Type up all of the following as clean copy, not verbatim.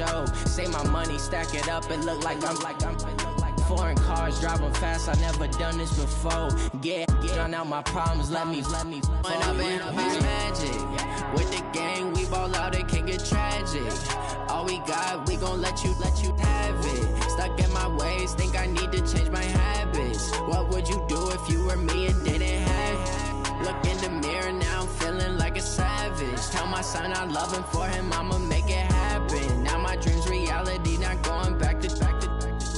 show. Say my money, stack it up, it look like I'm foreign cars, driving fast, I never done this before. Drown out my problems, let me When I've been up is magic. With the gang, we ball out, it can get tragic. All we got, we gon' let you have it. Stuck in my ways, think I need to change my habits. What would you do if you were me and didn't have it? Look in the mirror, now I'm feeling like a savage. Tell my son I love him, for him I'ma make it happen. Now my dream's reality, not going back to.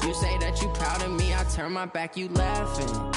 You say that you proud of me, I turn my back, you laughing.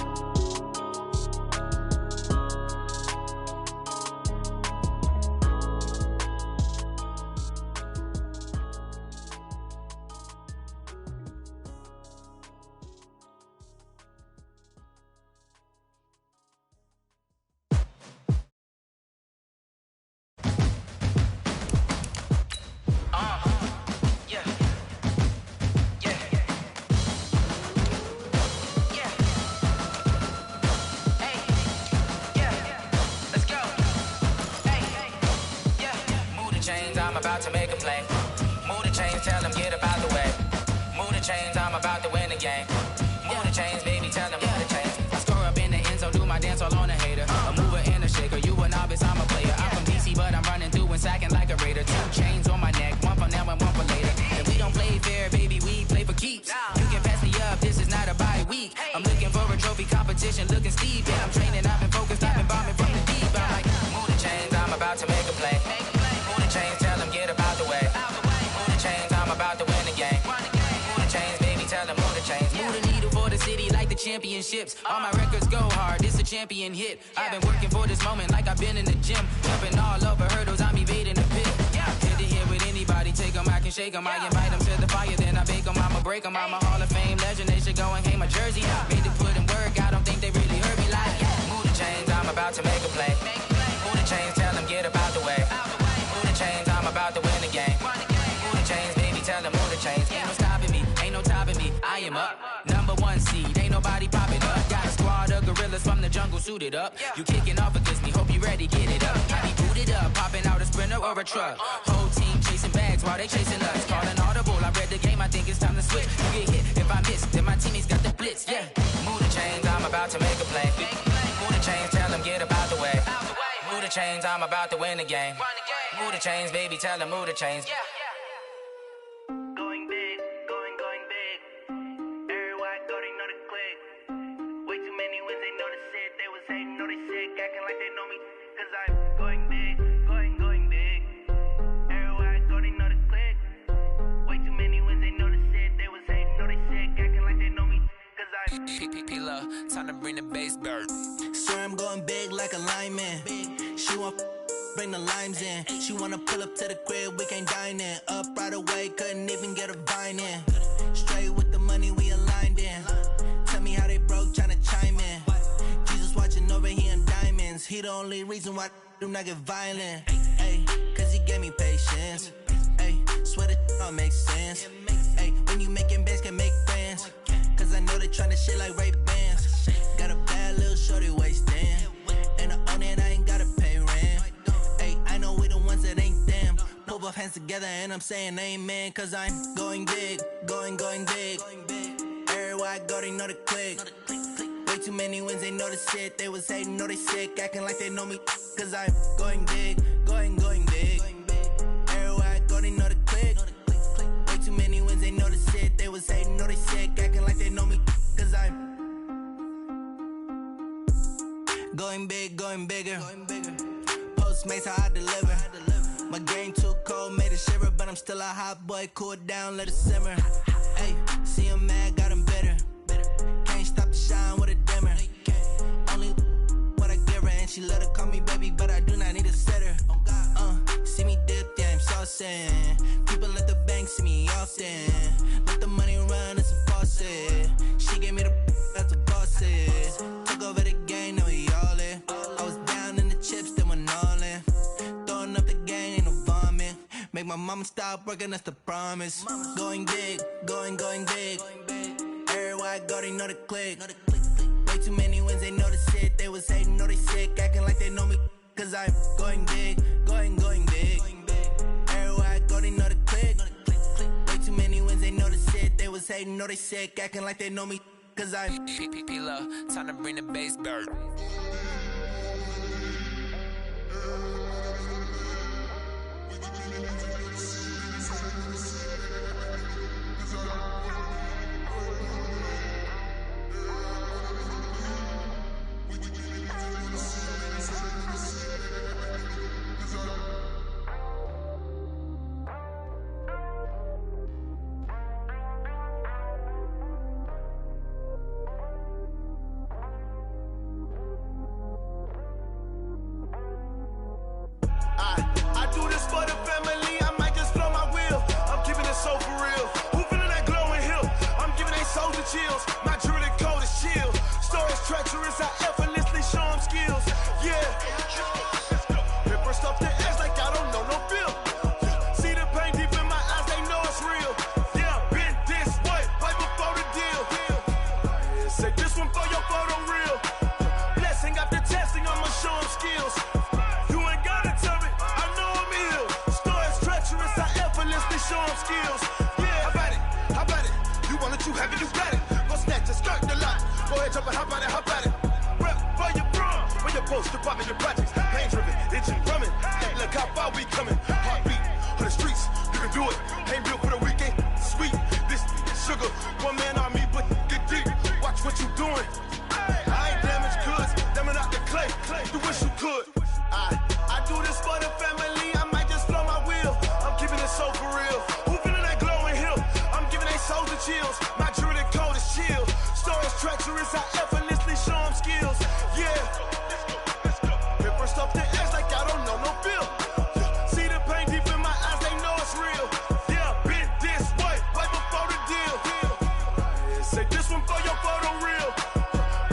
To make a play. Move the chains, tell them get up out the way. Move the chains, I'm about to win the game. Move the chains, baby, tell them move the chains. I score up in the end zone, do my dance all on a hater. A mover and a shaker, you a novice, I'm a player. I'm from DC, but I'm running through and sacking like a raider. 2 chains on my neck, one for now and one for later. And we don't play fair, baby, we play for keeps. You can pass me up, this is not a bye week. I'm looking for a trophy competition, looking steep. And I'm training, I've been focused, I've been bombing from the deep. I'm like, move the chains, I'm about to make a play. Move the chains, tell them get up out the way. Move the chains, I'm about to win the game. Move the chains, baby, tell them move the chains. Move the needle for the city like the championships. All my records go hard, this a champion hit. I've been working for this moment like I've been in the gym. Jumping all over hurdles, I'm evading the pit. Hit to hit with anybody, take them, I can shake them. I invite them to the fire, then I bake them, I'ma break them. I'm a Hall of Fame legend, they should go and hang my jersey. Made to put in work, I don't think they really heard me like, move the chains, I'm about to make a play. Move the chains, tell them get up out the way. Move the chains, I'm about to win the game. Move the chains, baby, tell them move the chains. Ain't no stopping me, ain't no topping me, I am up. Number 1 seed, ain't nobody popping up. Got a squad of gorillas from the jungle suited up. You kicking off against me, hope you ready, get it up. I be booted up, popping out a Sprinter or a truck. Whole team chasing bags while they chasing us. Calling audible, I read the game, I think it's time to switch. You get hit, if I miss, then my teammates got the blitz, Move the chains, I'm about to make a play. Move the chains, tell them get up out the way. Move the chains, I'm about to win the game. Move the chains, baby, tell them move the chains. Going big, going big. Everywhere I go, they know the click. Way too many wins, they know the shit. They was hating, know they sick, acting like they know me. Cause I'm going big, going big. Everywhere I go, they know the click. Way too many wins, they know the shit. They was hating, know they sick, acting like they know me. Cause I'm P-P-P-Love, time to bring the bass bird. Swear I'm going big like a lineman. She want bring the limes in. She wanna pull up to the crib, we can't dine in. Up right away, couldn't even get a vine in. Straight with the money, we aligned in. Tell me how they broke, tryna chime in. Jesus watching over here in diamonds. He the only reason why I do not get violent. Ay, cause he gave me patience. Ay, swear that all makes sense. Ay, when you making bands, can make friends. Cause I know they tryna shit like Ray-Bans. Got a bad little shorty wasting. And I own it, I ain't gotta pay rent. Ay, I know we the ones that ain't them. Pull both hands together and I'm saying amen. Cause I'm going big, going big. Everywhere I go, they know the click. Way too many wins, they know the shit. They was hating, know they sick, acting like they know me. Cause I'm going big, going big. Everywhere I go, they know the click. Way too many wins, they know the shit. They was hating, know they sick, acting like they know me. Cause I'm going big, going bigger. Postmates, how I deliver. My game too cold, made it shiver. But I'm still a hot boy, cool it down, let it simmer. Hey, see him mad, got him bitter. Can't stop the shine with a dimmer. Only what I give her, and she let her call me baby, but I do not need a sitter. See me dip, yeah, I'm saucing. People at the bank see me often. Let the money run, it's a faucet. She gave me the that's a bosses. Took over the game, now we all in. I was down in the chips, then went all in. Throwing up the gang, ain't no vomit. Make my mama stop working, that's the promise. Going big, going big. Everywhere I go, they know the click. Way too many wins, they know the shit. They was hating, know they sick, acting like they know me. Cause I'm going big, going big. Everywhere I go, they know the click. hating, know they sick, acting like they know me, cause I'm P-P-P-Love, time to bring the bass bird. I do this for the family, I might just blow my wheel. I'm keeping it so for real. Who feeling that glowing hill? I'm giving they soldier chills. My jewelry code is chill. Stories treacherous, I effortlessly show them skills. Yeah. Hit first off the edge like I don't know no feel. See the pain deep in my eyes, they know it's real. Yeah, been this way, right before the deal. Say this one for your photo real. Blessing after testing, I'ma show them skills. Show them skills. Yeah, how about it? You want it, you have it, you got it. Go snatch it, start the lot. Go ahead, jump it, how about it? Rep for your bro, for your post, your pop, your projects. Pain driven, itching, drumming. Hey, look how far we coming. Heartbeat on the streets, you can do it. Ain't built for the weekend, sweet. This sugar, one man army, but get deep. Watch what you doing. I ain't damaged goods, damn out the clay. You wish you could. I do this for the family, I might just blow my wheel. I'm keeping it so for real. Who feeling that glowing hill? I'm giving they soldier chills. My jewelry code is chill. Stories treacherous, I effortlessly show them skills. Yeah. Hit first off the edge like I don't know no feel. See the pain deep in my eyes, they know it's real. Yeah, been this way, right before the deal. Say this one for your photo real.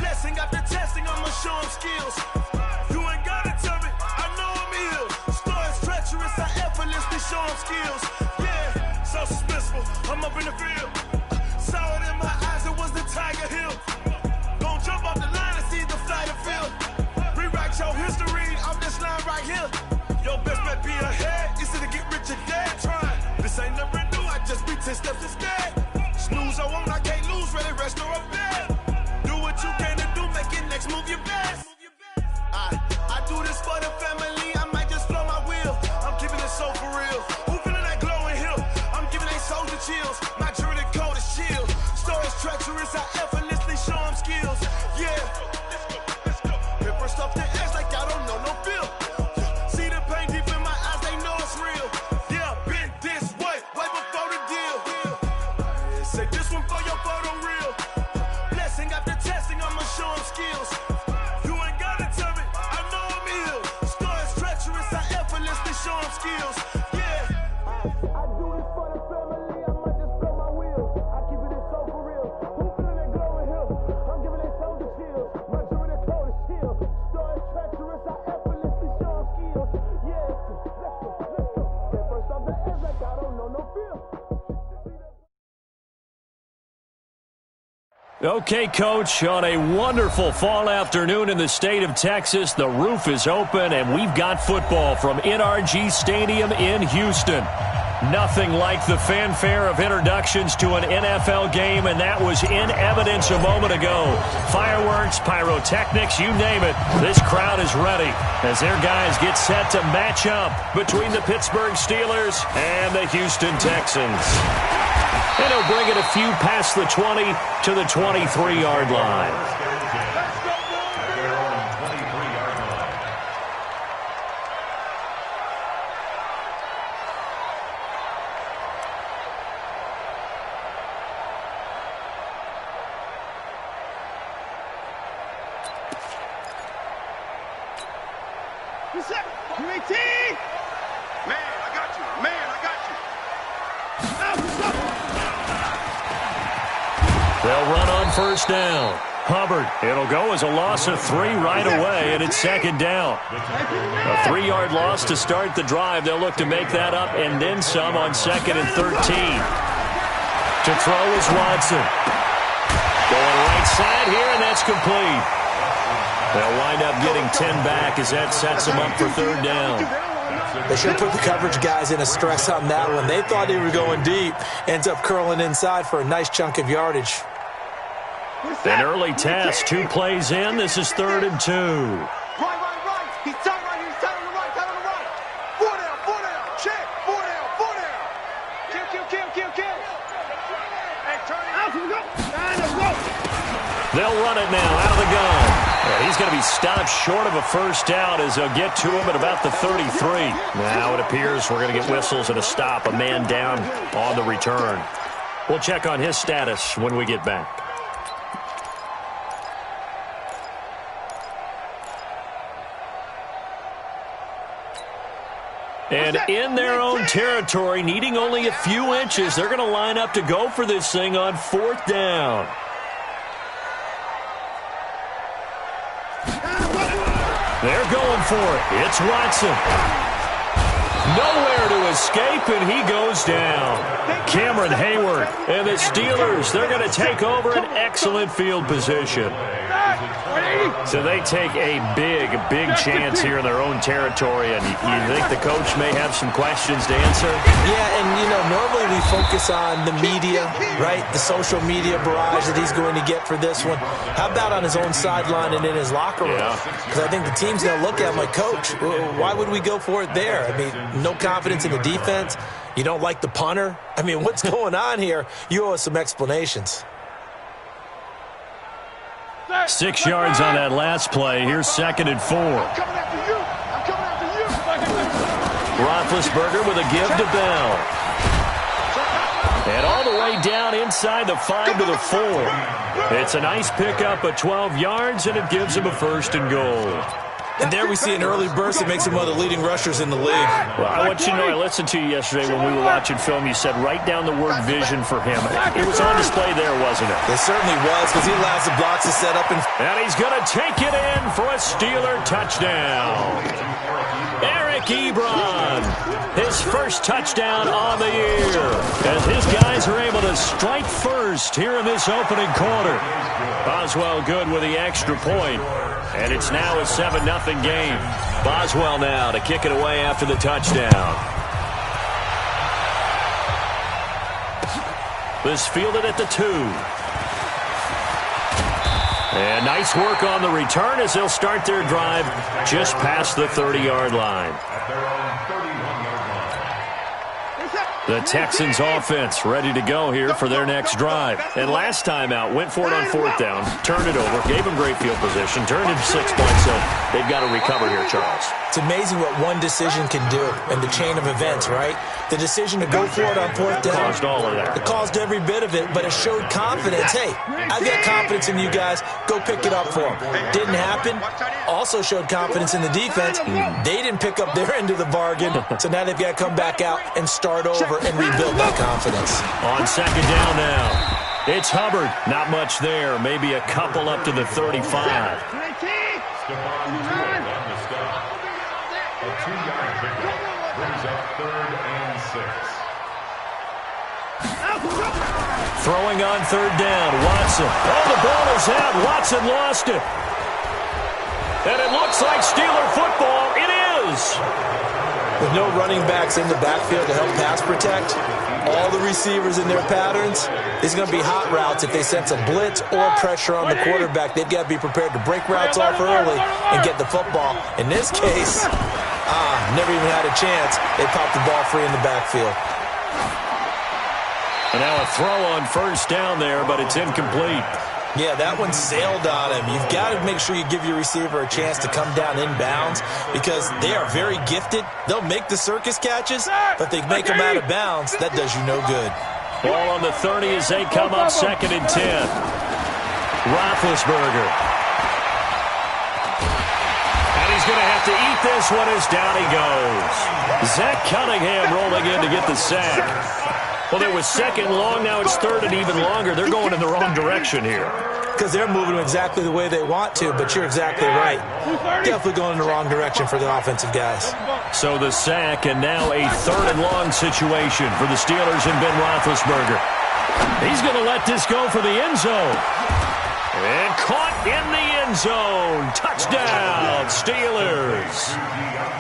Blessing after testing, I'ma show them skills. Show them skills, yeah, so suspenseful. I'm up in the field, saw it in my eyes, it was the Tiger Hill. Gon' jump off the line and see the flight of field. Rewrite your history off this line right here. Your best bet be ahead, easy to get rich or dead. Trying, this ain't never new, I just be 10 steps instead. Snooze I won't, I can't lose, ready, rest or up bed. Do what you can to do, make it next move your best. I do this for the family, I might just blow my wheel. I'm keeping it so for real. Who feeling that glowing hill? I'm giving they soldier chills. My jewelry code is chill. Stories treacherous, I effortlessly show them skills. Yeah. Hit first off the edge like I don't know no feel. See the pain deep in my eyes, they know it's real. Yeah, been this way, right before the deal. Say this one for your photo real. Blessing after testing, I'ma show them skills. Show them skills, yeah. I do this for the family, I might just blow my wheel. I keep it so for real. Who feeling that glowing hill? I'm giving they soldier chills. My jewelry code is chill. Stories treacherous, I effortlessly show them skills. Yeah, let's go. Get first off the edge like I don't know no feel. Okay, Coach, on a wonderful fall afternoon in the state of Texas, the roof is open, and we've got football from NRG Stadium in Houston. Nothing like the fanfare of introductions to an NFL game, and that was in evidence a moment ago. Fireworks, pyrotechnics, you name it. This crowd is ready as their guys get set to match up between the Pittsburgh Steelers and the Houston Texans. And he'll bring it a few past the 20 to the 23-yard line. They'll run on first down. Hubbard, it'll go as a loss of 3 right away, and it's second down. A 3-yard loss to start the drive. They'll look to make that up and then some on 2nd and 13. To throw is Watson. Going right side here, and that's complete. They'll wind up getting 10 back as that sets them up for 3rd down. They should have put the coverage guys in a stress on that one. They thought they were going deep. Ends up curling inside for a nice chunk of yardage. An early test, 2 plays in. This is 3rd and 2. Right. He's tight right here. He's tight on the right. Tight on the right. 4 down. Check. 4 down. Kill. Hey, turn it out. Let's go. They'll run it now out of the gun. He's going to be stopped short of a first down as they'll get to him at about the 33. Now it appears we're going to get whistles and a stop. A man down on the return. We'll check on his status when we get back. And in their own territory, needing only a few inches, they're going to line up to go for this thing on 4th down. They're going for it. It's Watson. Nowhere to escape, and he goes down. Cameron Hayward and the Steelers, they're going to take over an excellent field position. So they take a big chance here in their own territory, and you think the coach may have some questions to answer? Yeah, and, normally we focus on the media, right? The social media barrage that he's going to get for this one. How about on his own sideline and in his locker room? Because I think the team's going to look at him like, Coach, why would we go for it there? I mean, no confidence in the defense. You don't like the punter? I mean, what's going on here? You owe us some explanations. 6 yards on that last play. Here's 2nd and 4. I'm coming after you. Roethlisberger with a give to Bell. And all the way down inside the 5 to the 4. It's a nice pickup of 12 yards, and it gives him a 1st and goal. And there we see an early burst that makes him one of the leading rushers in the league. Well, I want you to know, I listened to you yesterday when we were watching film. You said write down the word vision for him. It was on display there, wasn't it? It certainly was, because he allows the blocks to set up. And he's going to take it in for a Steeler touchdown. Eric Ebron, his first touchdown on the year, as his guys are able to strike first here in this opening quarter. Boswell good with the extra point. And it's now a 7-0 game. Boswell now to kick it away after the touchdown. This fielded at the 2. And nice work on the return as they'll start their drive just past the 30-yard line. The Texans offense ready to go here for their next drive. And last time out, went for it on 4th down, turned it over, gave them great field position, turned it 6 points, so they've got to recover here, Charles. It's amazing what one decision can do in the chain of events, right? The decision to go for it on 4th down. Caused all of that. It caused every bit of it, but it showed confidence. Hey, I've got confidence in you guys. Go pick it up for them. Didn't happen. Also showed confidence in the defense. They didn't pick up their end of the bargain, so now they've got to come back out and start over and rebuild that confidence. On 2nd down now. It's Hubbard. Not much there. Maybe a couple up to the 35. Throwing on 3rd down, Watson. Oh, the ball is out. Watson lost it. And it looks like Steeler football. It is. With no running backs in the backfield to help pass protect, all the receivers in their patterns, these are going to be hot routes if they sense a blitz or pressure on the quarterback. They've got to be prepared to break routes off early and get the football. In this case, never even had a chance. They popped the ball free in the backfield. And now a throw on 1st down there, but it's incomplete. Yeah, that one sailed on him. You've got to make sure you give your receiver a chance to come down inbounds because they are very gifted. They'll make the circus catches, but if they make them out of bounds, that does you no good. Ball on the 30 as they come up 2nd and 10. Roethlisberger. And he's going to have to eat this one as down he goes. Zach Cunningham rolling in to get the sack. Well, it was 2nd and long. Now it's 3rd and even longer. They're going in the wrong direction here. Because they're moving exactly the way they want to, but you're exactly right. Definitely going in the wrong direction for the offensive guys. So the sack, and now a 3rd and long situation for the Steelers and Ben Roethlisberger. He's going to let this go for the end zone. And caught in the end zone. Touchdown, Steelers.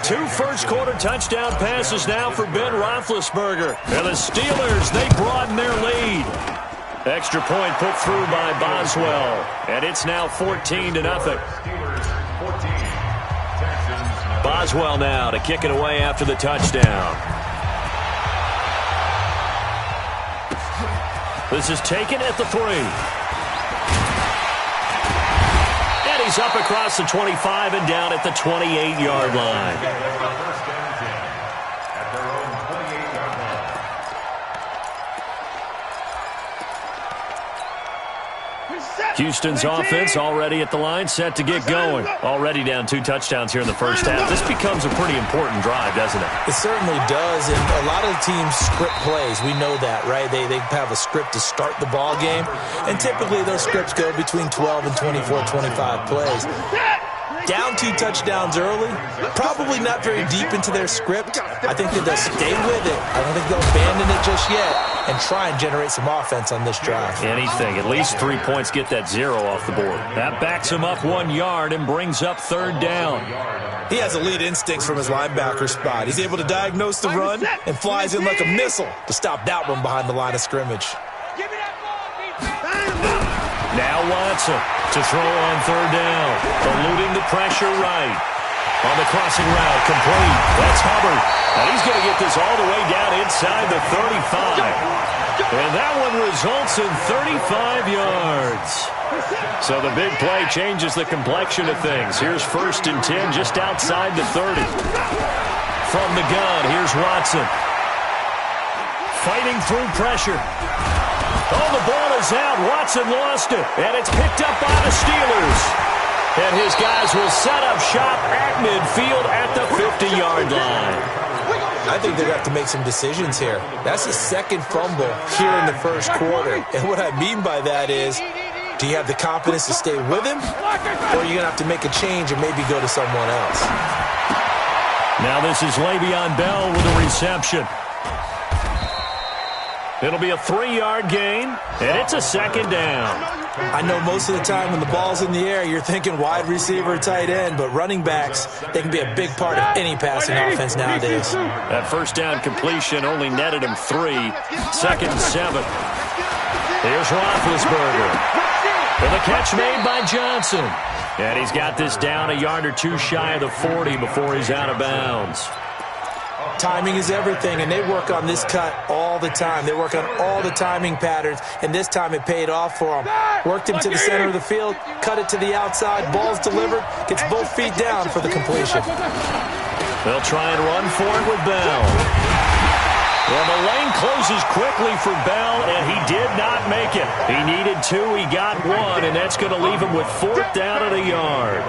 2 first-quarter touchdown passes now for Ben Roethlisberger. And the Steelers, they broaden their lead. Extra point put through by Boswell. And it's now 14-0. Boswell now to kick it away after the touchdown. This is taken at the 3. And he's up across the 25 and down at the 28-yard line. Houston's offense already at the line, set to get going. Already down 2 touchdowns here in the first half. This becomes a pretty important drive, doesn't it? It certainly does, and a lot of the teams script plays. We know that, right? They have a script to start the ball game, and typically those scripts go between 12 and 24, 25 plays. Down 2 touchdowns early, probably not very deep into their script. I think that they'll stay with it. I don't think they'll abandon it just yet and try and generate some offense on this drive. Anything. At least 3 points, get that 0 off the board. That backs him up 1 yard and brings up 3rd down. He has elite instincts from his linebacker spot. He's able to diagnose the run and flies in like a missile to stop that one behind the line of scrimmage. Now Watson to throw on 3rd down. Eluding the pressure right. On the crossing route, complete. That's Hubbard. And he's going to get this all the way down inside the 35. And that one results in 35 yards. So the big play changes the complexion of things. Here's 1st and 10 just outside the 30. From the gun, here's Watson. Fighting through pressure. Oh, the ball is out. Watson lost it. And it's picked up by the Steelers. And his guys will set up shop at midfield at the 50-yard line. I think they're going to have to make some decisions here. That's the 2nd fumble here in the 1st quarter. And what I mean by that is, do you have the confidence to stay with him? Or are you going to have to make a change and maybe go to someone else? Now this is Le'Veon Bell with a reception. It'll be a 3-yard gain, and it's a 2nd down. I know most of the time when the ball's in the air, you're thinking wide receiver, tight end, but running backs, they can be a big part of any passing offense nowadays. That 1st down completion only netted him 3. 2nd and 7. Here's Roethlisberger. And the catch made by Johnson. And he's got this down a yard or 2 shy of the 40 before he's out of bounds. Timing is everything, and they work on this cut all the time. They work on all the timing patterns, and this time it paid off for them. Worked him to the center of the field, cut it to the outside, ball's delivered, gets both feet down for the completion. They'll try and run for it with Bell. Well, the lane closes quickly for Bell, and he did not make it. He needed 2, he got 1, and that's going to leave him with 4th down and a yard.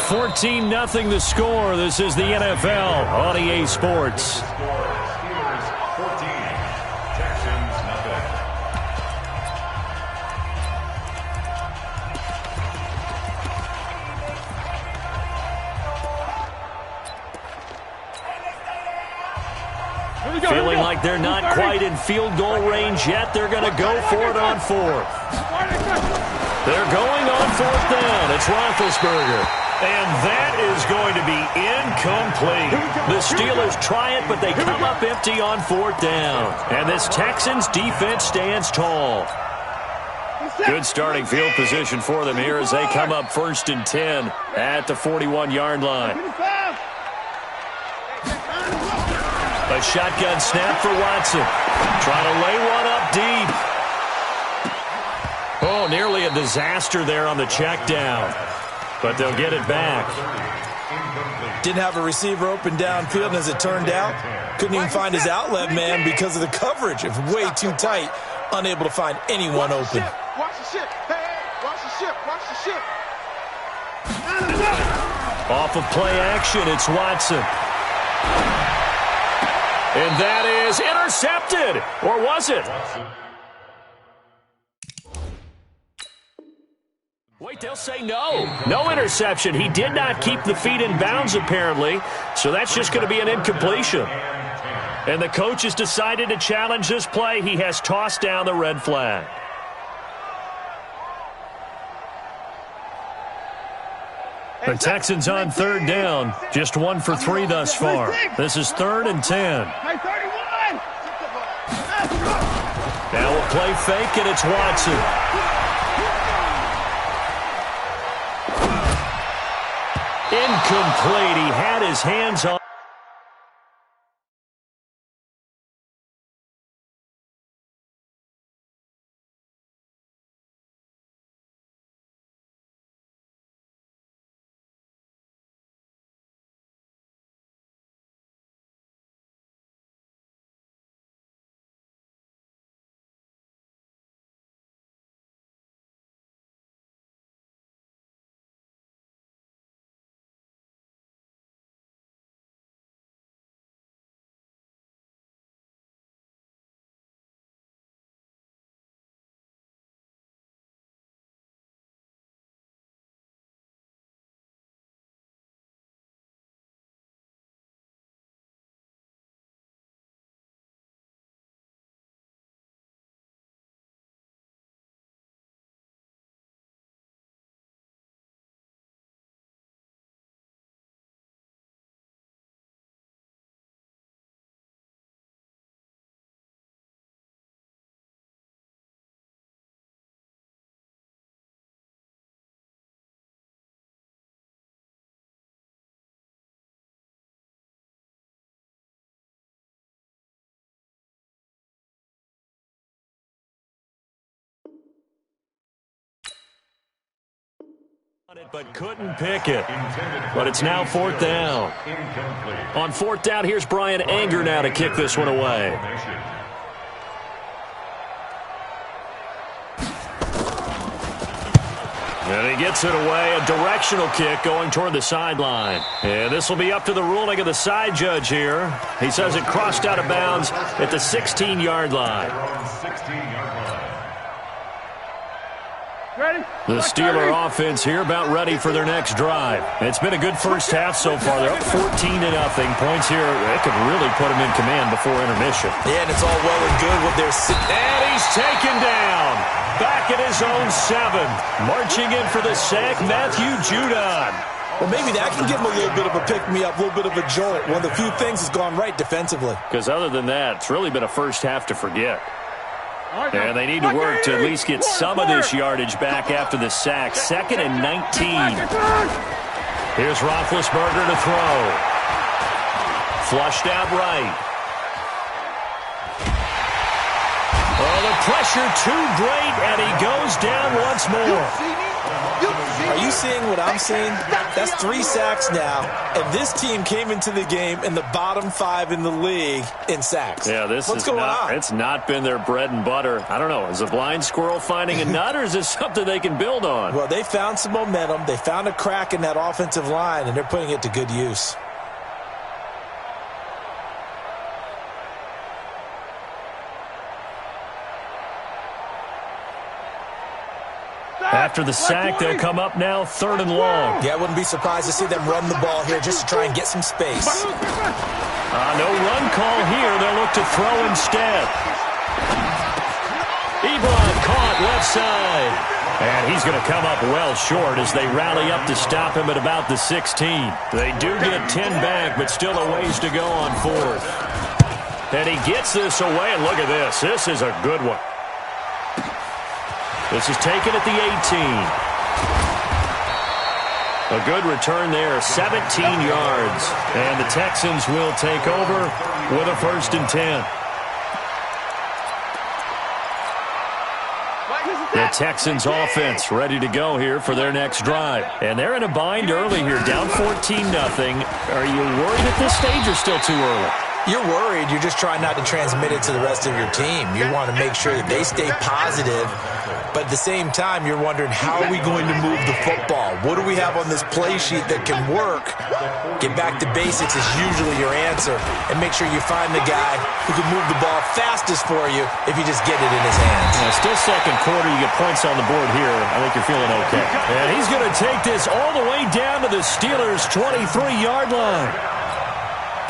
14-0 the score. This is the NFL on EA Sports. Feeling like they're not quite in field goal range yet. They're going to go for it on 4th. They're going on 4th down. It's Roethlisberger. And that is going to be incomplete. The Steelers try it, but they come up empty on 4th down. And this Texans defense stands tall. Good starting field position for them here as they come up 1st and 10 at the 41-yard line. A shotgun snap for Watson. Trying to lay one up deep. Oh, nearly a disaster there on the check down. But they'll get it back. Didn't have a receiver open downfield, and as it turned out, couldn't even find his outlet man because of the coverage. It was way too tight, unable to find anyone open. Watch the ship. Hey, watch the ship. Watch the ship. Off of play action, it's Watson. And that is intercepted. Or was it? Wait, they'll say no. No interception. He did not keep the feet in bounds, apparently. So that's just going to be an incompletion. And the coach has decided to challenge this play. He has tossed down the red flag. The Texans on third down. Just 1 for 3 thus far. This is 3rd and 10. Now a play fake, and it's Watson. Incomplete. He had his hands on. But couldn't pick it. But it's now 4th down. On 4th down, here's Brian Anger now to kick this one away. And he gets it away, a directional kick going toward the sideline. And this will be up to the ruling of the side judge here. He says it crossed out of bounds at the 16-yard line. The Steeler offense here about ready for their next drive. It's been a good first half so far. They're up 14-0. Points here, they could really put them in command before intermission. Yeah, and it's all well and good with their... And he's taken down. Back at his own 7. Marching in for the sack, Matthew Judon. Well, maybe that can give him a little bit of a pick-me-up, a little bit of a jolt. One of the few things has gone right defensively. Because other than that, it's really been a first half to forget. And they need to work to at least get some of this yardage back after the sack. 2nd and 19. Here's Roethlisberger to throw. Flushed out right. Oh, the pressure too great, and he goes down once more. Are you seeing what I'm seeing? That's 3 sacks now, and this team came into the game in the bottom 5 in the league in sacks. Yeah, What's going on? It's not been their bread and butter. I don't know. Is a blind squirrel finding a nut, or is this something they can build on? Well, they found some momentum. They found a crack in that offensive line, and they're putting it to good use. After the sack, they'll come up now 3rd and long. Yeah, I wouldn't be surprised to see them run the ball here just to try and get some space. No run call here. They'll look to throw instead. Ebron caught left side. And he's going to come up well short as they rally up to stop him at about the 16. They do get 10 back, but still a ways to go on 4th. And he gets this away, and look at this. This is a good one. This is taken at the 18. A good return there, 17 yards. And the Texans will take over with a 1st and 10. The Texans offense ready to go here for their next drive. And they're in a bind early here, down 14-0. Are you worried at this stage or still too early? You're worried. You're just trying not to transmit it to the rest of your team. You want to make sure that they stay positive. But at the same time, you're wondering, how are we going to move the football? What do we have on this play sheet that can work? Get back to basics is usually your answer. And make sure you find the guy who can move the ball fastest for you if you just get it in his hands. Yeah, still 2nd quarter. You get points on the board here. I think you're feeling okay. And he's going to take this all the way down to the Steelers' 23-yard line.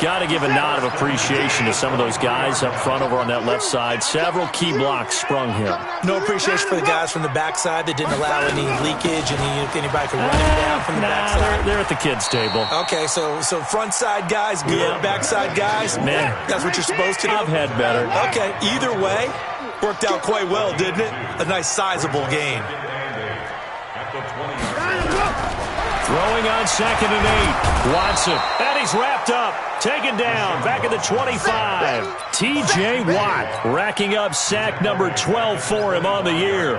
Got to give a nod of appreciation to some of those guys up front over on that left side. Several key blocks sprung here. No appreciation for the guys from the backside that didn't allow any leakage, and anybody could run him down from the backside. They're at the kids' table. Okay, so front side guys good, backside guys, man, that's what you're supposed to do? I've had better. Okay, either way, worked out quite well, didn't it? A nice sizable gain. Throwing on 2nd and 8. Watson. And he's wrapped up. Taken down. Back at the 25. T.J. Watt racking up sack number 12 for him on the year.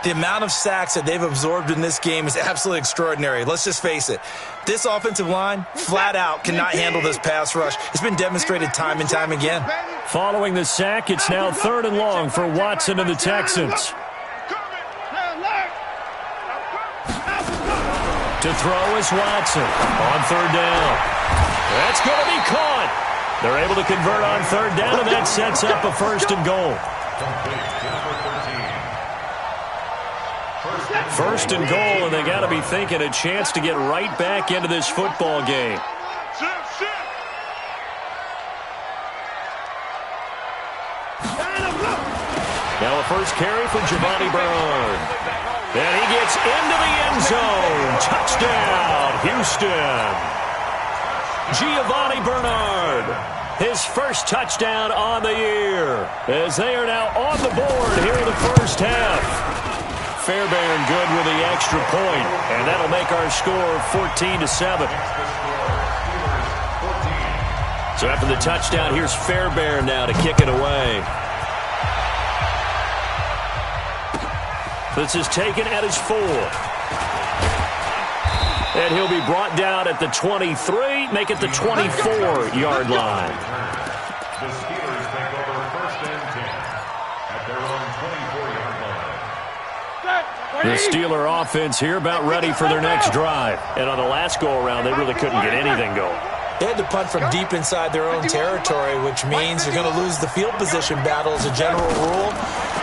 The amount of sacks that they've absorbed in this game is absolutely extraordinary. Let's just face it. This offensive line, flat out, cannot handle this pass rush. It's been demonstrated time and time again. Following the sack, it's now 3rd and long for Watson and the Texans. To throw is Watson on 3rd down. That's going to be caught. They're able to convert on 3rd down, and that sets up a 1st and goal. 1st and goal, and they got to be thinking a chance to get right back into this football game. Now a first carry for Giovanni Bernard. And he gets into the end zone. Touchdown, Houston. Giovanni Bernard, his first touchdown on the year, as they are now on the board here in the first half. Fairbairn good with the extra point, and that'll make our score 14-7. So after the touchdown, here's Fairbairn now to kick it away. This is taken at his 4. And he'll be brought down at the 23, make it the 24-yard line. The Steelers take over 1st and 10 at their own 24-yard line. The Steeler offense here about ready for their next drive. And on the last go-around, they really couldn't get anything going. They had to punt from deep inside their own territory, which means they're going to lose the field position battle as a general rule.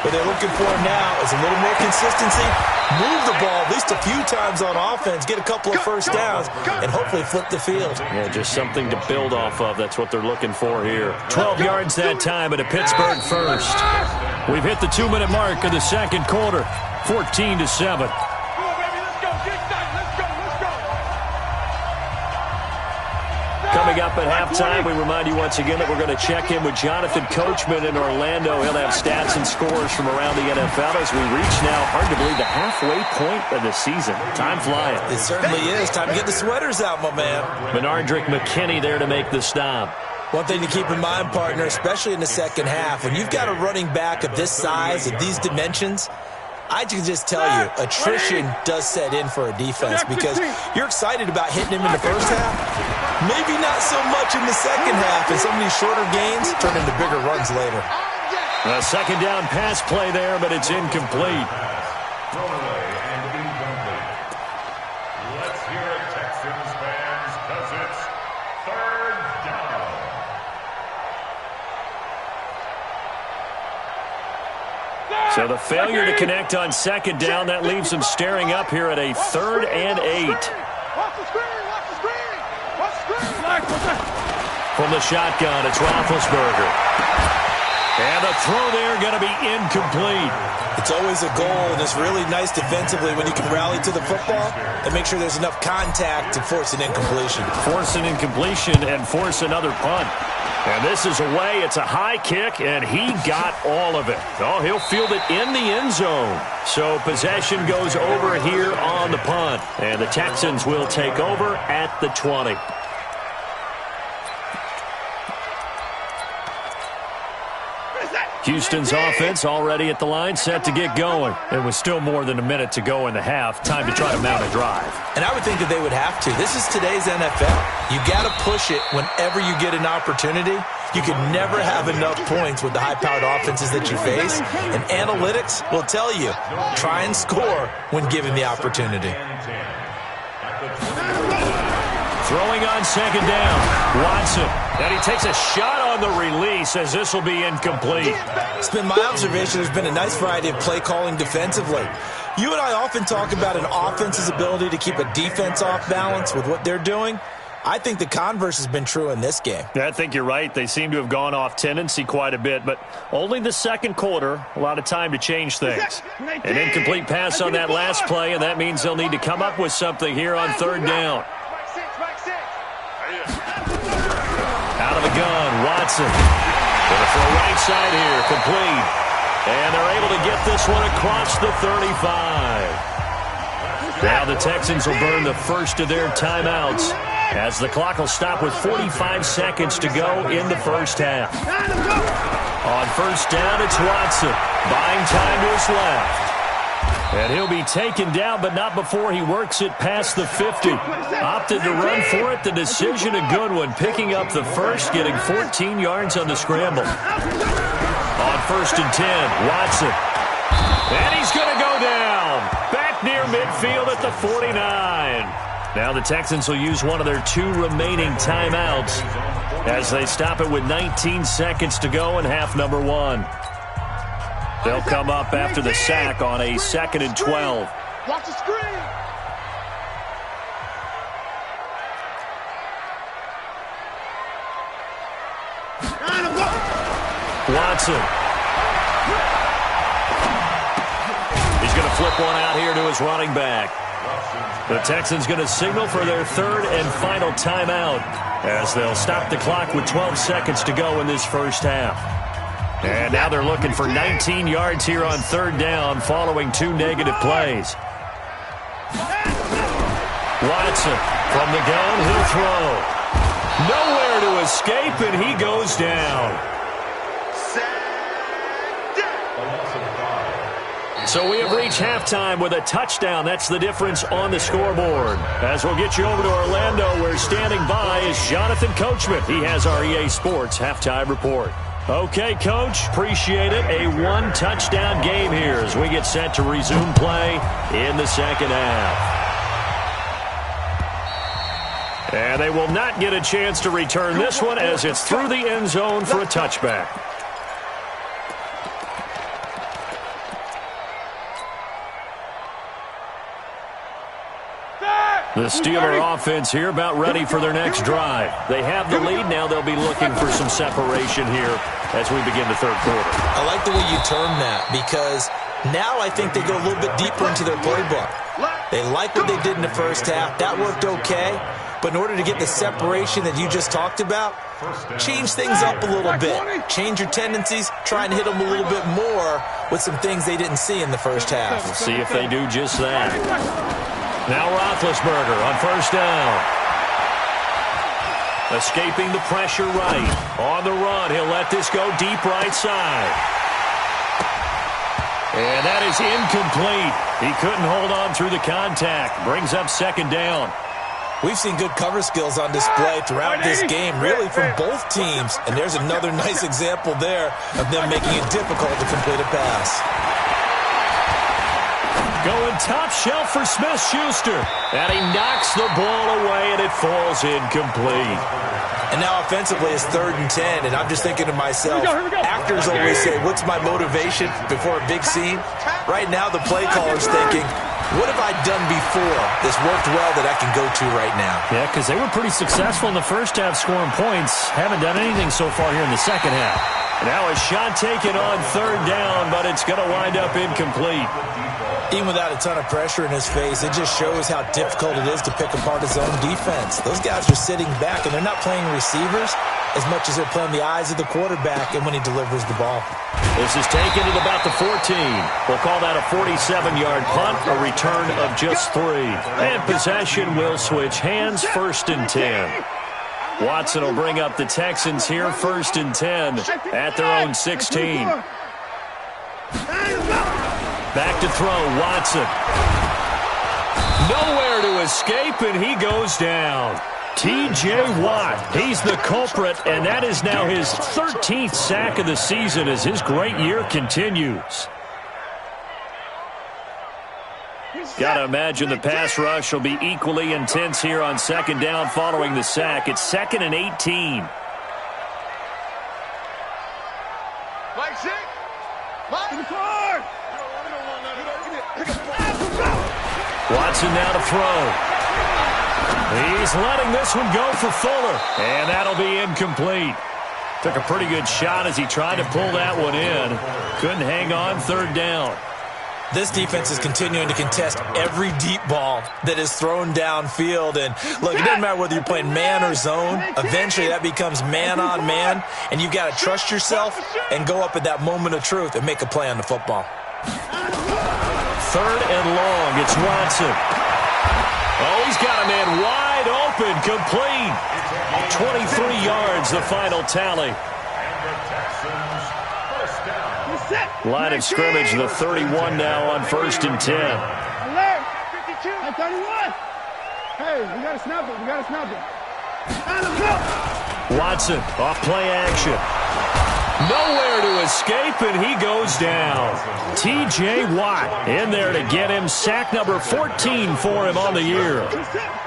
What they're looking for now is a little more consistency, move the ball at least a few times on offense, get a couple of first downs, and hopefully flip the field. Yeah, just something to build off of. That's what they're looking for here. 12 yards that time at a Pittsburgh first. We've hit the 2-minute mark of the second quarter, 14-7. Coming up at halftime, we remind you once again that we're going to check in with Jonathan Coachman in Orlando. He'll have stats and scores from around the NFL as we reach now, hard to believe, the halfway point of the season. Time flying. It certainly is. Time to get the sweaters out, my man. Menardrick McKinney there to make the stop. One thing to keep in mind, partner, especially in the second half, when you've got a running back of this size, of these dimensions, I can just tell you, attrition does set in for a defense because you're excited about hitting him in the first half. Maybe not so much in the second half, and some of these shorter gains turn into bigger runs later. A second down pass play there, but it's incomplete. Thrown away and incomplete. Let's hear it, Texans fans, because it's 3rd down. So the failure to connect on 2nd down, that leaves them staring up here at a 3rd and 8. From the shotgun, it's Roethlisberger. And the throw there going to be incomplete. It's always a goal, and it's really nice defensively when you can rally to the football and make sure there's enough contact to force an incompletion. Force an incompletion and force another punt. And this is away. It's a high kick, and he got all of it. Oh, he'll field it in the end zone. So possession goes over here on the punt. And the Texans will take over at the 20. Houston's offense already at the line, set to get going. And with still more than a minute to go in the half, time to try to mount a drive. And I would think that they would have to. This is today's NFL. You got to push it whenever you get an opportunity. You can never have enough points with the high-powered offenses that you face. And analytics will tell you, try and score when given the opportunity. Throwing on 2nd down, Watson. And he takes a shot on the release as this will be incomplete. It's been my observation there's been a nice variety of play calling defensively. You and I often talk about an offense's ability to keep a defense off balance with what they're doing. I think the converse has been true in this game. Yeah, I think you're right. They seem to have gone off tendency quite a bit, but only the second quarter, a lot of time to change things. An incomplete pass on that last play, and that means they'll need to come up with something here on third down. Out of the gun, Watson. Gonna throw right side here, complete. And they're able to get this one across the 35. Now the Texans will burn the first of their timeouts as the clock will stop with 45 seconds to go in the first half. On first down, it's Watson. Buying time to his left. And he'll be taken down, but not before he works it past the 50. Opted to run for it. The decision a good one. Picking up the first, getting 14 yards on the scramble. On first and 10, Watson. And he's going to go down. Back near midfield at the 49. Now the Texans will use one of their 2 remaining timeouts as they stop it with 19 seconds to go in half number 1. They'll come up after the sack on a 2nd and 12. Watch the screen. Watson. He's going to flip one out here to his running back. The Texans going to signal for their 3rd and final timeout as they'll stop the clock with 12 seconds to go in this first half. And now they're looking for 19 yards here on third down following 2 negative plays. Watson from the gun, he'll throw. Nowhere to escape, and he goes down. So we have reached halftime with a touchdown. That's the difference on the scoreboard. As we'll get you over to Orlando, where standing by is Jonathan Coachman. He has our EA Sports halftime report. Okay, Coach, appreciate it. A 1-touchdown game here as we get set to resume play in the second half. And they will not get a chance to return this one as it's through the end zone for a touchback. The Steeler offense here about ready for their next drive. They have the lead. Now they'll be looking for some separation here as we begin the third quarter. I like the way you term that because now I think they go a little bit deeper into their playbook. They like what they did in the first half. That worked okay. But in order to get the separation that you just talked about, change things up a little bit. Change your tendencies. Try and hit them a little bit more with some things they didn't see in the first half. We'll see if they do just that. Now Roethlisberger on first down. Escaping the pressure right. On the run, he'll let this go deep right side. And that is incomplete. He couldn't hold on through the contact. Brings up second down. We've seen good cover skills on display throughout this game, really from both teams. And there's another nice example there of them making it difficult to complete a pass. Going top shelf for Smith-Schuster. And he knocks the ball away, and it falls incomplete. And now offensively it's 3rd and 10, and I'm just thinking to myself, actors always say, what's my motivation before a big scene? Right now the play caller's thinking, what have I done before that's worked well that I can go to right now? Yeah, because they were pretty successful in the first half scoring points. Haven't done anything so far here in the second half. Now a shot taken on third down, but it's going to wind up incomplete. Even without a ton of pressure in his face, it just shows how difficult it is to pick apart his own defense. Those guys are sitting back, and they're not playing receivers as much as they're playing the eyes of the quarterback and when he delivers the ball. This is taken at about the 14. We'll call that a 47-yard punt, a return of just 3. And possession will switch hands, 1st and 10. Watson will bring up the Texans here, 1st and 10 at their own 16. Back to throw, Watson. Nowhere to escape, and he goes down. T.J. Watt, he's the culprit, and that is now his 13th sack of the season as his great year continues. Got to imagine the pass rush will be equally intense here on second down following the sack. It's 2nd and 18. Watson now to throw. He's letting this one go for Fuller, and that'll be incomplete. Took a pretty good shot as he tried to pull that one in. Couldn't hang on third down. This defense is continuing to contest every deep ball that is thrown downfield. And, look, it doesn't matter whether you're playing man or zone. Eventually that becomes man on man, and you've got to trust yourself and go up at that moment of truth and make a play on the football. Third and long. It's Watson. Oh, he's got a man wide open, complete. 23 yards, the final tally. Line of scrimmage, the 31 now on 1st and 10. Alert! 52! Hey, 31! Hey, we gotta snap it. We gotta snap it. Let's go! Watson, off play action. Nowhere to escape, and he goes down. T.J. Watt in there to get him. Sack number 14 for him on the year.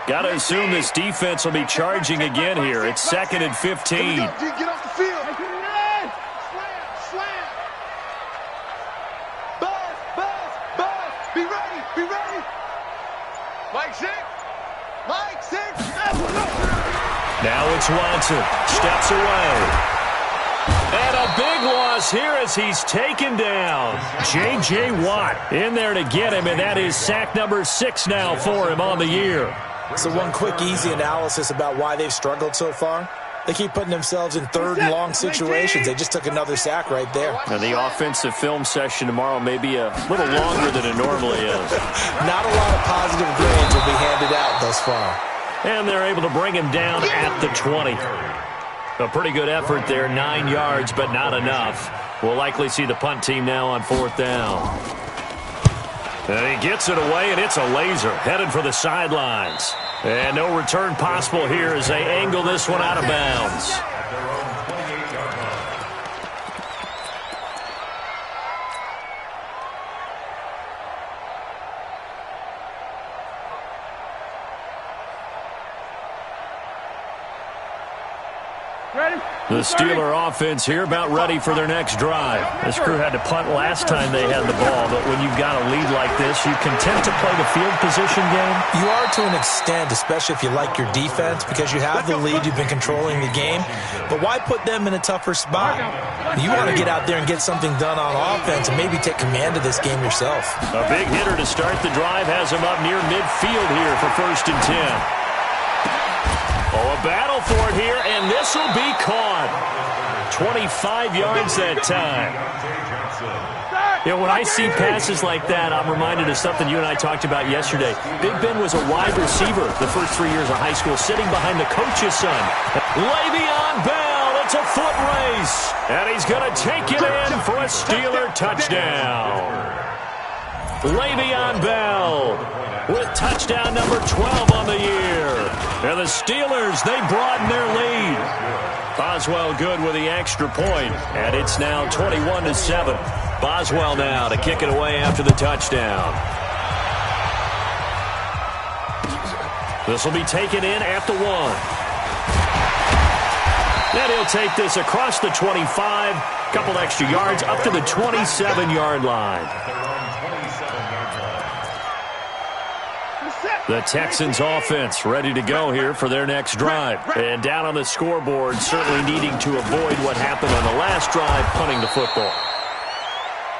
Got to assume this defense will be charging again here. It's 2nd and 15. Get off the field. Slam. Buzz. Be ready. Mike 6. Now it's Watson. Steps away. And a big loss here as he's taken down. J.J. Watt in there to get him, and that is sack number 6 now for him on the year. So one quick, easy analysis about why they've struggled so far. They keep putting themselves in 3rd and long situations. They just took another sack right there. Now the offensive film session tomorrow may be a little longer than it normally is. Not a lot of positive grades will be handed out thus far. And they're able to bring him down at the 20. A pretty good effort there, 9 yards, but not enough. We'll likely see the punt team now on 4th down. And he gets it away, and it's a laser, headed for the sidelines. And no return possible here as they angle this one out of bounds. The Steeler offense here about ready for their next drive. This crew had to punt last time they had the ball, but when you've got a lead like this, you content to play the field position game? You are to an extent, especially if you like your defense, because you have the lead, you've been controlling the game. But why put them in a tougher spot? You want to get out there and get something done on offense and maybe take command of this game yourself. A big hitter to start the drive has him up near midfield here for 1st and 10. Oh, a battle for it here, and this will be caught. 25 yards that time. You know, when I see passes like that, I'm reminded of something you and I talked about yesterday. Big Ben was a wide receiver the first 3 years of high school, sitting behind the coach's son. Le'Veon Bell, it's a foot race, and he's going to take it in for a Steeler touchdown. Le'Veon Bell with touchdown number 12 on the year. And the Steelers, they broaden their lead. Boswell good with the extra point, and it's now 21-7. Boswell now to kick it away after the touchdown. This will be taken in at the 1. Then he'll take this across the 25, couple extra yards up to the 27-yard line. The Texans offense ready to go here for their next drive. And down on the scoreboard, certainly needing to avoid what happened on the last drive, punting the football.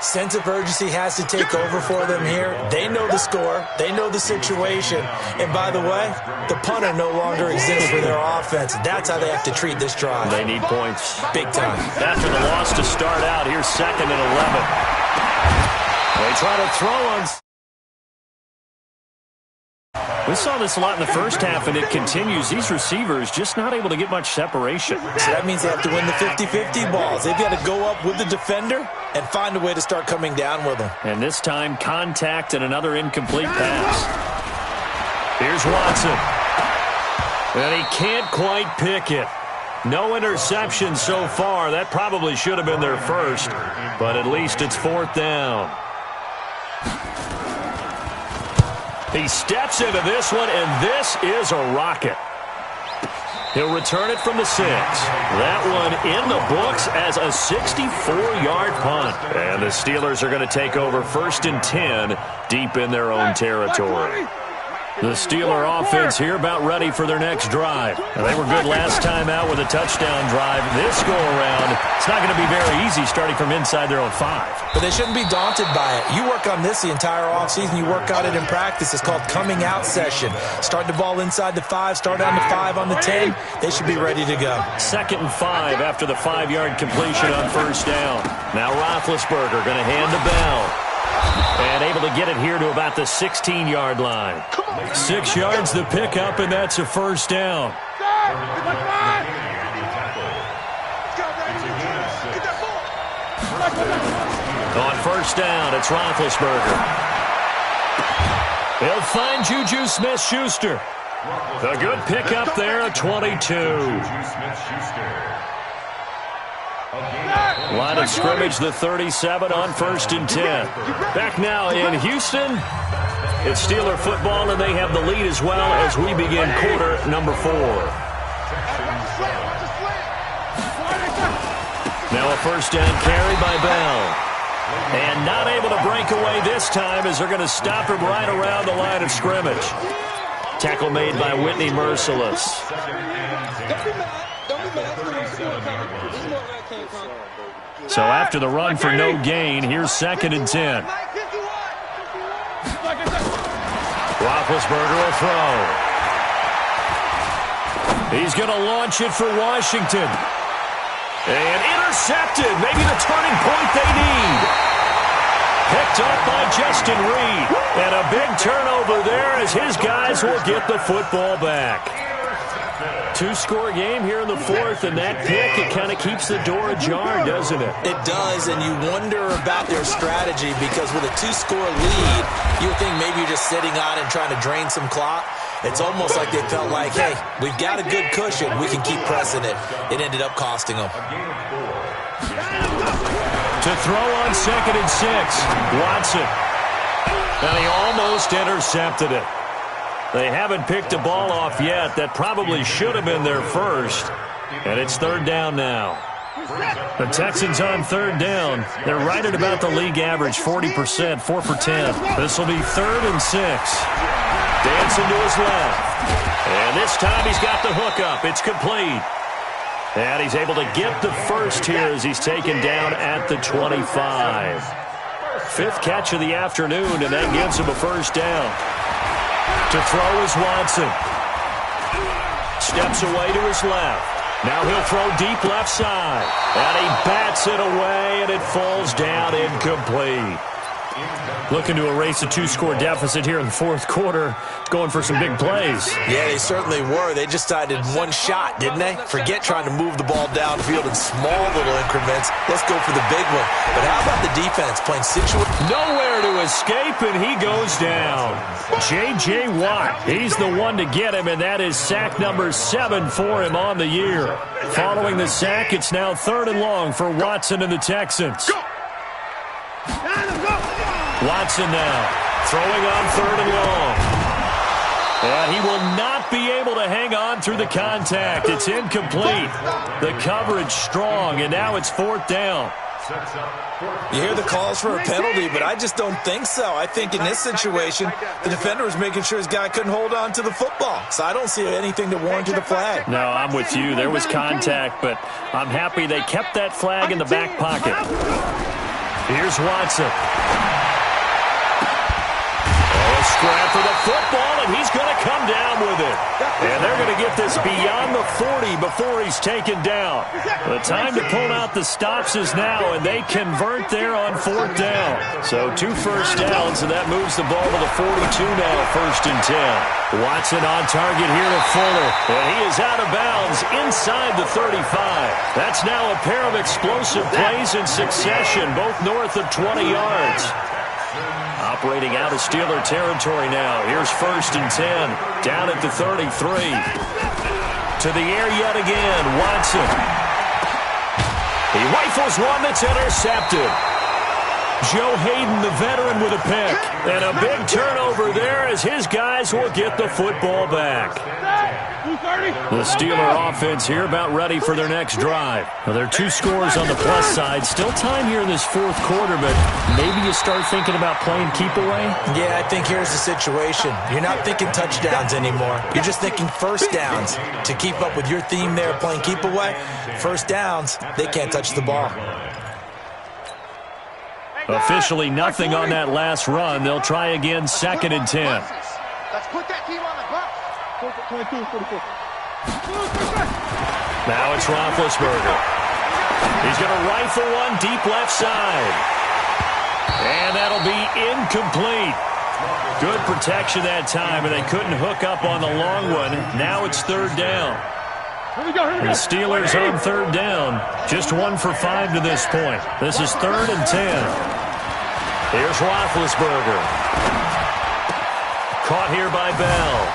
Sense of urgency has to take over for them here. They know the score. They know the situation. And by the way, the punter no longer exists for their offense. That's how they have to treat this drive. They need points. Big time. After the loss to start out, here's 2nd and 11. They try to throw on. We saw this a lot in the first half, and it continues. These receivers just not able to get much separation. So that means they have to win the 50-50 balls. They've got to go up with the defender and find a way to start coming down with them. And this time, contact and another incomplete pass. Here's Watson. And he can't quite pick it. No interception so far. That probably should have been their first, but at least it's 4th down. He steps into this one, and this is a rocket. He'll return it from the 6. That one in the books as a 64-yard punt. And the Steelers are going to take over 1st and 10 deep in their own territory. The Steeler offense here about ready for their next drive. Now, they were good last time out with a touchdown drive. This go-around, it's not going to be very easy starting from inside their own 5. But they shouldn't be daunted by it. You work on this the entire offseason. You work on it in practice. It's called coming out session. Start the ball inside the 5, start on the 5 on the 10. They should be ready to go. 2nd and 5 after the 5-yard completion on first down. Now Roethlisberger going to hand the ball. And able to get it here to about the 16-yard line. 6 yards the pickup, and that's a first down. On first down, it's Roethlisberger. He'll find Juju Smith-Schuster. A good pickup there at 22. Line of scrimmage, the 37 on 1st and 10. Back now in Houston. It's Steeler football, and they have the lead as well as we begin quarter number 4. Now a first down carry by Bell. And not able to break away this time as they're going to stop him right around the line of scrimmage. Tackle made by Whitney Merciless. So after the run for no gain, here's 2nd and 10. Roethlisberger will throw. He's going to launch it for Washington. And intercepted. Maybe the turning point they need. Picked up by Justin Reed. And a big turnover there as his guys will get the football back. 2-score game here in the 4th, and that pick, it kind of keeps the door ajar, doesn't it? It does, and you wonder about their strategy because with a 2-score lead, you would think maybe you're just sitting on it and trying to drain some clock. It's almost like they felt like, hey, we've got a good cushion. We can keep pressing it. It ended up costing them. To throw on 2nd and 6, Watson. And he almost intercepted it. They haven't picked a ball off yet. That probably should have been their first. And it's 3rd down now. The Texans on 3rd down. They're right at about the league average, 40%, 4 for 10. This will be 3rd and 6. Dancing to his left. And this time he's got the hook up. It's complete. And he's able to get the first here as he's taken down at the 25. 5th catch of the afternoon, and that gives him a first down. To throw is Watson. Steps away to his left. Now he'll throw deep left side. And he bats it away, and it falls down incomplete. Looking to erase a 2-score deficit here in the 4th quarter. Going for some big plays. Yeah, they certainly were. They just decided one shot, didn't they? Forget trying to move the ball downfield in small little increments. Let's go for the big one. But how about the defense playing situation? Nowhere to escape, and he goes down. J.J. Watt, he's the one to get him, and that is sack number 7 for him on the year. Following the sack, it's now 3rd and long for Watson and the Texans. Watson now, throwing on 3rd and long. And he will not be able to hang on through the contact. It's incomplete. The coverage strong, and now it's 4th down. You hear the calls for a penalty, but I just don't think so. I think in this situation, the defender was making sure his guy couldn't hold on to the football. So I don't see anything to warrant the flag. No, I'm with you. There was contact, but I'm happy they kept that flag in the back pocket. Here's Watson. Scrap for the football, and he's going to come down with it. And they're going to get this beyond the 40 before he's taken down. The time to pull out the stops is now, and they convert there on 4th down. So 2 first downs, and that moves the ball to the 42 now, 1st and 10. Watson on target here to Fuller, and he is out of bounds inside the 35. That's now a pair of explosive plays in succession, both north of 20 yards. Operating out of Steeler territory now. Here's 1st and 10. Down at the 33. To the air yet again. Watson. He rifles one that's intercepted. Joe Hayden, the veteran, with a pick. And a big turnover there as his guys will get the football back. The Steeler offense here about ready for their next drive. Now, there are 2 scores on the plus side. Still time here in this 4th quarter, but maybe you start thinking about playing keep away? Yeah, I think here's the situation. You're not thinking touchdowns anymore. You're just thinking first downs. To keep up with your theme there, playing keep away, first downs, they can't touch the ball. Officially nothing on that last run. They'll try again, 2nd and 10. Let's put that team on the bus. 22, 44. Now it's Roethlisberger. He's going to rifle one deep left side. And that'll be incomplete. Good protection that time, and they couldn't hook up on the long one. Now it's 3rd down. The Steelers on 3rd down. Just 1 for 5 to this point. This is 3rd and 10. Here's Roethlisberger. Caught here by Bell.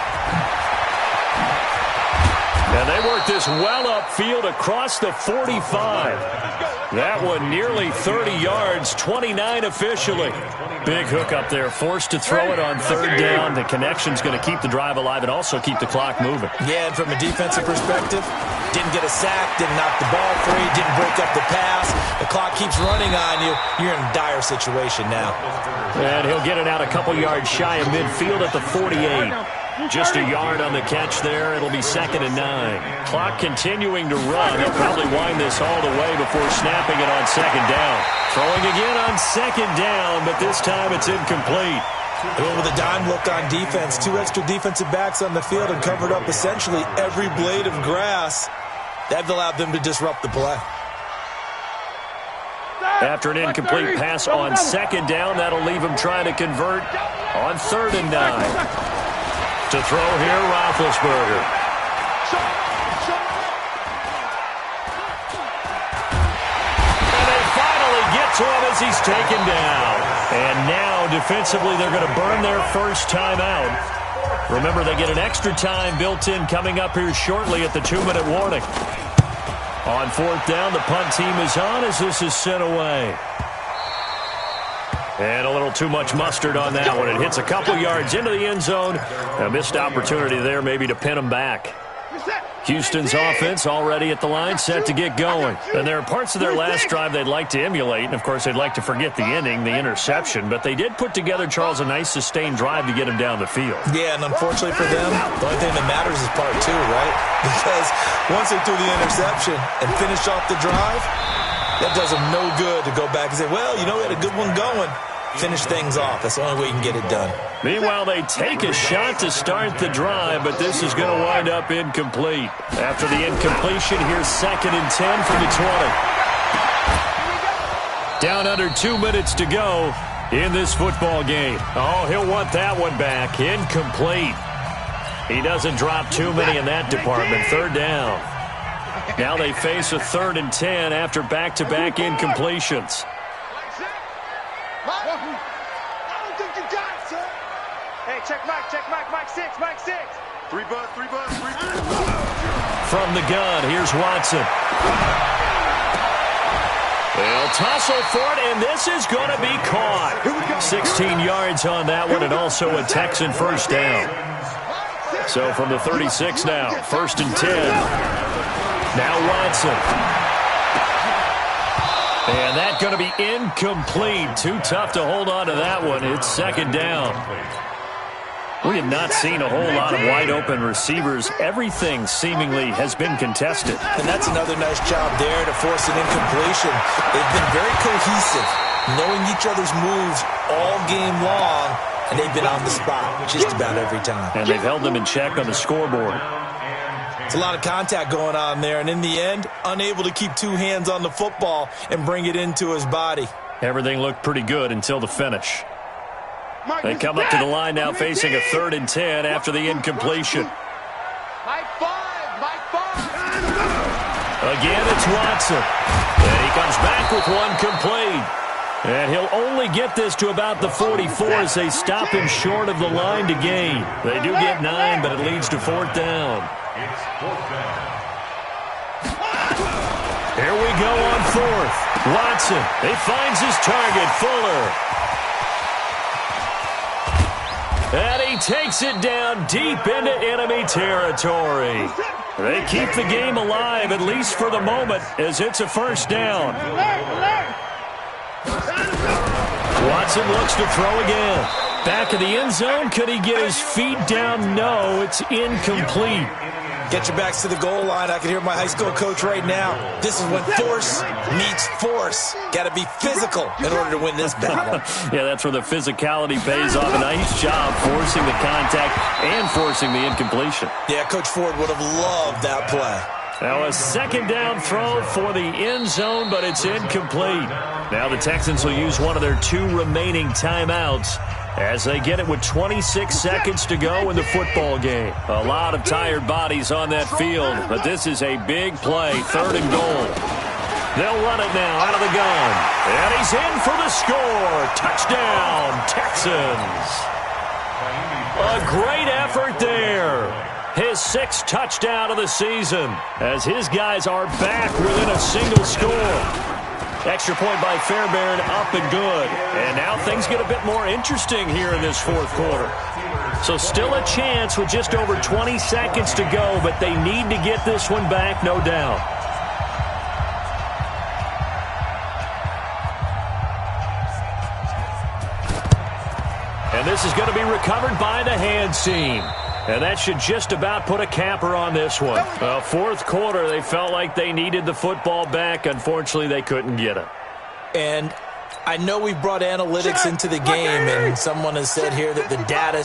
And they work this well upfield across the 45. That one nearly 30 yards, 29 officially. Big hook up there, forced to throw it on 3rd down. The connection's going to keep the drive alive and also keep the clock moving. Yeah, and from a defensive perspective, didn't get a sack, didn't knock the ball free, didn't break up the pass. The clock keeps running on you. You're in a dire situation now. And he'll get it out a couple yards shy of midfield at the 48. Just a yard on the catch there. It'll be 2nd and 9. Clock continuing to run. They'll probably wind this all the way before snapping it on 2nd down. Throwing again on 2nd down, but this time it's incomplete. They went with a dime look on defense. 2 extra defensive backs on the field and covered up essentially every blade of grass. That allowed them to disrupt the play. After an incomplete pass on 2nd down, that'll leave him trying to convert on 3rd and 9. To throw here, Roethlisberger. And they finally get to him as he's taken down. And now, defensively, they're going to burn their first time out. Remember, they get an extra time built in coming up here shortly at the 2-minute warning. On 4th down, the punt team is on as this is sent away. And a little too much mustard on that one. It hits a couple yards into the end zone. A missed opportunity there maybe to pin them back. Houston's offense already at the line, set to get going. And there are parts of their last drive they'd like to emulate. And, of course, they'd like to forget the inning, the interception. But they did put together, Charles, a nice sustained drive to get him down the field. Yeah, and unfortunately for them, the only thing that matters is part 2, right? Because once they threw the interception and finished off the drive, that does them no good to go back and say, well, you know, we had a good one going. Finish things off. That's the only way you can get it done. Meanwhile, they take a shot to start the drive, but this is going to wind up incomplete. After the incompletion, here's 2nd and 10 from the 20. Down under 2 minutes to go in this football game. Oh, he'll want that one back. Incomplete. He doesn't drop too many in that department. 3rd down. Now they face a 3rd and 10 after back-to-back incompletions. I don't think you got it, sir. Hey, check Mike 6, Mike 6. 3 bus. From the gun, here's Watson. They'll tussle for it, and this is going to be caught. 16 yards on that one, and also a Texan first down. So from the 36 now, 1st and 10. Now Watson. And that's going to be incomplete. Too tough to hold on to that one. It's 2nd down. We have not seen a whole lot of wide-open receivers. Everything seemingly has been contested. And that's another nice job there to force an incompletion. They've been very cohesive, knowing each other's moves all game long, and they've been on the spot just about every time. And they've held them in check on the scoreboard. It's a lot of contact going on there, and in the end, unable to keep 2 hands on the football and bring it into his body. Everything looked pretty good until the finish. They come up to the line now facing a 3rd and 10 after the incompletion. Mike 5. Again, it's Watson. And he comes back with one complete. And he'll only get this to about the 44 as they stop him short of the line to gain. They do get 9, but it leads to 4th down. It's 4th down. Here we go on fourth. Watson, he finds his target, Fuller. And he takes it down deep into enemy territory. They keep the game alive, at least for the moment, as it's a first down. Watson looks to throw again. Back in the end zone, could he get his feet down? No, it's incomplete. Get your backs to the goal line. I can hear my high school coach right now. This is when force meets force. Got to be physical in order to win this battle. Yeah, that's where the physicality pays off. A nice job forcing the contact and forcing the incompletion. Yeah, Coach Ford would have loved that play. Now a second down throw for the end zone, but it's incomplete. Now the Texans will use one of their 2 remaining timeouts as they get it with 26 seconds to go in the football game. A lot of tired bodies on that field, but this is a big play, 3rd and goal. They'll run it now out of the gun. And he's in for the score. Touchdown, Texans. A great effort there. His 6th touchdown of the season as his guys are back within a single score. Extra point by Fairbairn, up and good. And now things get a bit more interesting here in this 4th quarter. So still a chance with just over 20 seconds to go, but they need to get this one back, no doubt. And this is going to be recovered by the hand seam. And that should just about put a capper on this one. 4th quarter, they felt like they needed the football back. Unfortunately, they couldn't get it. And I know we brought analytics into the game, and someone has said here that the data